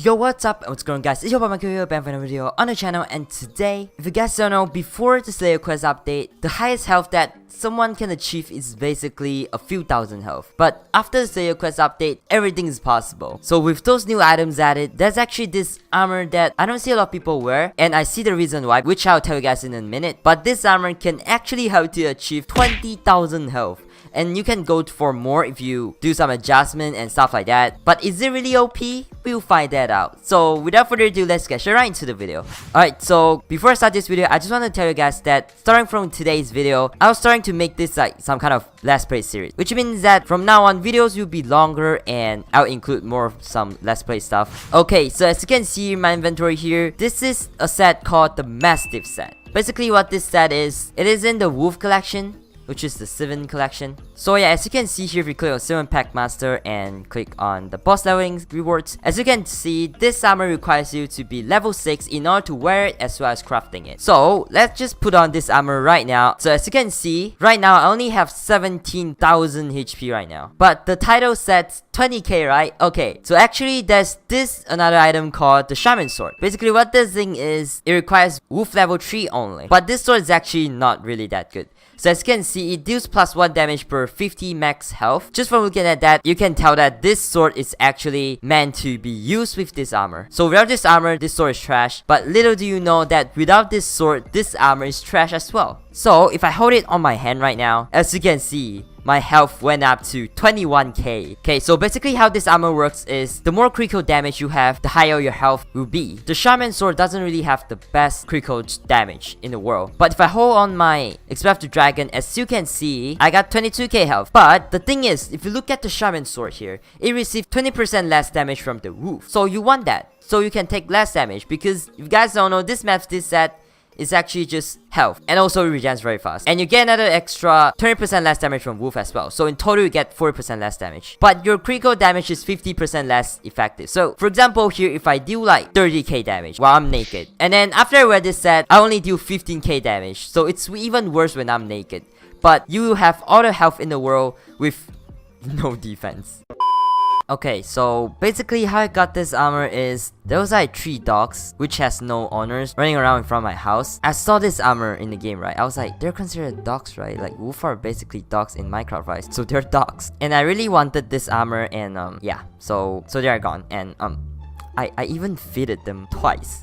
Yo, what's up? What's going on, guys? It's your boy Michael back for another video on the channel, and today, if you guys don't know, before the Slayer quest update, the highest health that someone can achieve is basically a few thousand health. But after the Slayer quest update, everything is possible. So with those new items added, there's actually this armor that I don't see a lot of people wear, and I see the reason why, which I'll tell you guys in a minute. But this armor can actually help you achieve 20,000 health. And you can go for more if you do some adjustment and stuff like that. But is it really OP? We'll find that out. So without further ado, let's get right into the video. Alright, so before I start this video, I just want to tell you guys that starting from today's video, I was starting to make this like some kind of Let's Play series. Which means that from now on, videos will be longer and I'll include more of some Let's Play stuff. Okay, so as you can see in my inventory here, this is a set called the Mastiff set. Basically what this set is, it is in the Wolf collection, which is the 7 collection. So yeah, as you can see here, if you click on 7 Pack Master and click on the boss leveling rewards, as you can see, this armor requires you to be level 6 in order to wear it as well as crafting it. So let's just put on this armor right now. So as you can see, right now I only have 17,000 HP right now. But the title says 20k, right? Okay, so actually there's this another item called the Shaman Sword. Basically what this thing is, it requires Wolf level 3 only. But this sword is actually not really that good. So as you can see, it deals +1 damage per 50 max health. Just from looking at that, you can tell that this sword is actually meant to be used with this armor. So without this armor, this sword is trash. But little do you know that without this sword, this armor is trash as well. So if I hold it on my hand right now, as you can see, my health went up to 21k. Okay, so basically how this armor works is the more critical damage you have, the higher your health will be. The Shaman Sword doesn't really have the best critical damage in the world. But if I hold on my Explosive Dragon, as you can see, I got 22k health. But the thing is, if you look at the Shaman Sword here, it received 20% less damage from the Wolf. So you want that, so you can take less damage. Because if you guys don't know, this set is actually just health, and also it regens very fast, and you get another extra 20% less damage from Wolf as well. So in total you get 40% less damage, but your critical damage is 50% less effective. So for example here, if I do like 30k damage while I'm naked, and then after I wear this set, I only do 15k damage, so it's even worse when I'm naked. But you have all the health in the world with no defense. Okay, so basically how I got this armor is, there was like 3 dogs, which has no owners, running around in front of my house. I saw this armor in the game, right? I was like, they're considered dogs, right? Like, wolf are basically dogs in Minecraft, right? So they're dogs. And I really wanted this armor, and yeah, so they're gone. And I even fitted them twice.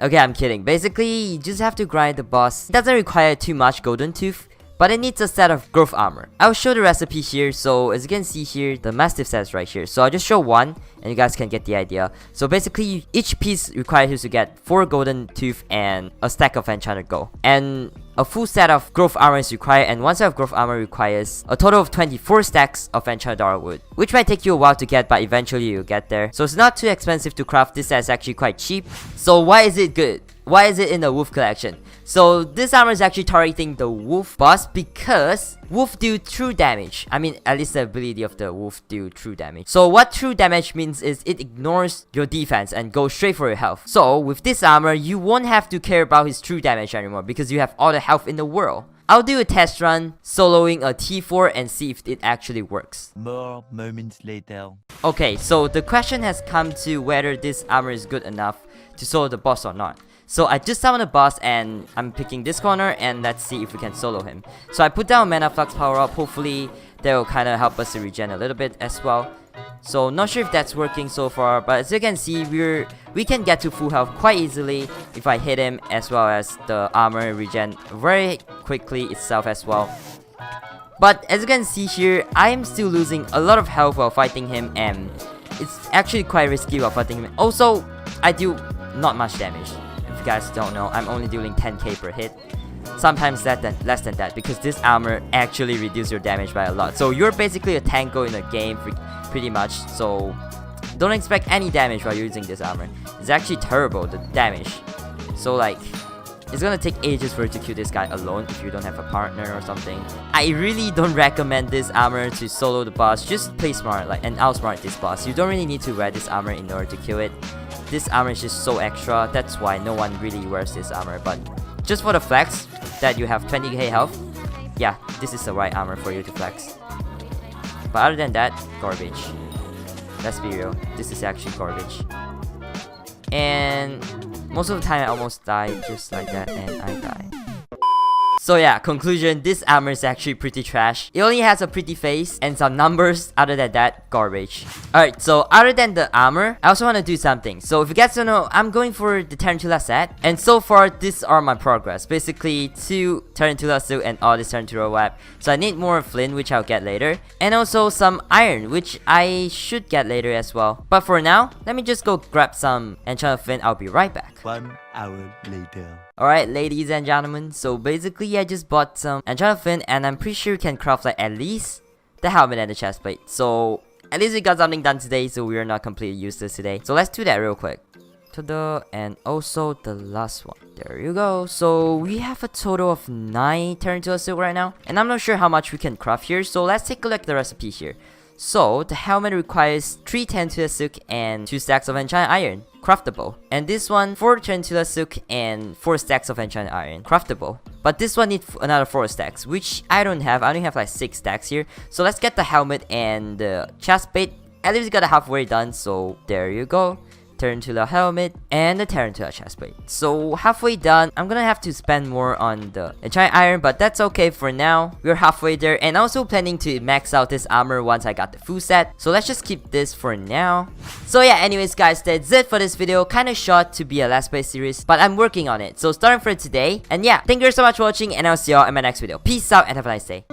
Okay, I'm kidding. Basically, you just have to grind the boss. It doesn't require too much golden tooth, but it needs a set of growth armor. I'll show the recipe here. So as you can see here, the Mastiff set is right here. So I'll just show one and you guys can get the idea. So basically each piece requires you to get 4 golden tooth and a stack of enchanted gold. And a full set of growth armor is required, and one set of growth armor requires a total of 24 stacks of enchanted wood, which might take you a while to get, but eventually you'll get there. So it's not too expensive to craft. This set is actually quite cheap. So why is it good? Why is it in the Wolf collection? So this armor is actually targeting the Wolf boss because Wolf do true damage. I mean, at least the ability of the Wolf do true damage. So what true damage means is it ignores your defense and goes straight for your health. So with this armor, you won't have to care about his true damage anymore because you have all the health in the world. I'll do a test run soloing a T4 and see if it actually works. More moments later. Okay, so the question has come to whether this armor is good enough to solo the boss or not. So I just summoned the boss and I'm picking this corner, and let's see if we can solo him. So I put down Mana Flux power up. Hopefully that will kind of help us to regen a little bit as well. So not sure if that's working so far, but as you can see, we can get to full health quite easily if I hit him, as well as the armor regen very quickly itself as well. But as you can see here, I am still losing a lot of health while fighting him, and it's actually quite risky while fighting him. Also, I do not much damage. If you guys don't know, I'm only dealing 10k per hit. Sometimes less than that, because this armor actually reduces your damage by a lot. So you're basically a tanko in the game pretty much. So don't expect any damage while using this armor. It's actually terrible, the damage. So like, it's gonna take ages for you to kill this guy alone if you don't have a partner or something. I really don't recommend this armor to solo the boss. Just play smart, like, and outsmart this boss. You don't really need to wear this armor in order to kill it. This armor is just so extra. That's why no one really wears this armor. But just for the flex that you have 20k health, yeah, this is the right armor for you to flex. But other than that, garbage. Let's be real, this is actually garbage. And most of the time I almost die just like that and I die. So yeah, conclusion, this armor is actually pretty trash. It only has a pretty face and some numbers. Other than that, garbage. Alright, so other than the armor, I also want to do something. So if you guys don't know, I'm going for the Tarantula set. And so far, these are my progress. Basically, 2 Tarantula suit and all this Tarantula web. So I need more flint, which I'll get later. And also some iron, which I should get later as well. But for now, let me just go grab some enchanted flint. I'll be right back. 1 hour later. Alright, ladies and gentlemen, so basically I just bought some enchanted flint and I'm pretty sure we can craft like at least the helmet and the chest plate. So at least we got something done today, so we are not completely useless today. So let's do that real quick. Ta-da! And also the last one. There you go. So we have a total of 9 Tarantula silk right now. And I'm not sure how much we can craft here, so let's take a look at the recipe here. So the helmet requires 3 Tarantula silk and 2 stacks of enchanted iron. Craftable. And this one, 4 Tarantula silk and 4 stacks of enchanted iron. Craftable. But this one needs another 4 stacks, which I don't have. I only have like 6 stacks here. So let's get the helmet and the chest plate. At least we got a halfway done, so there you go. Tarantula helmet and the Tarantula chestplate. So halfway done. I'm gonna have to spend more on the enchanted iron, but that's okay for now. We're halfway there, and also planning to max out this armor once I got the full set. So let's just keep this for now. So yeah, anyways guys, that's it for this video. Kinda short to be a Let's Play series, but I'm working on it. So starting for today. And yeah, thank you so much for watching, and I'll see y'all in my next video. Peace out and have a nice day.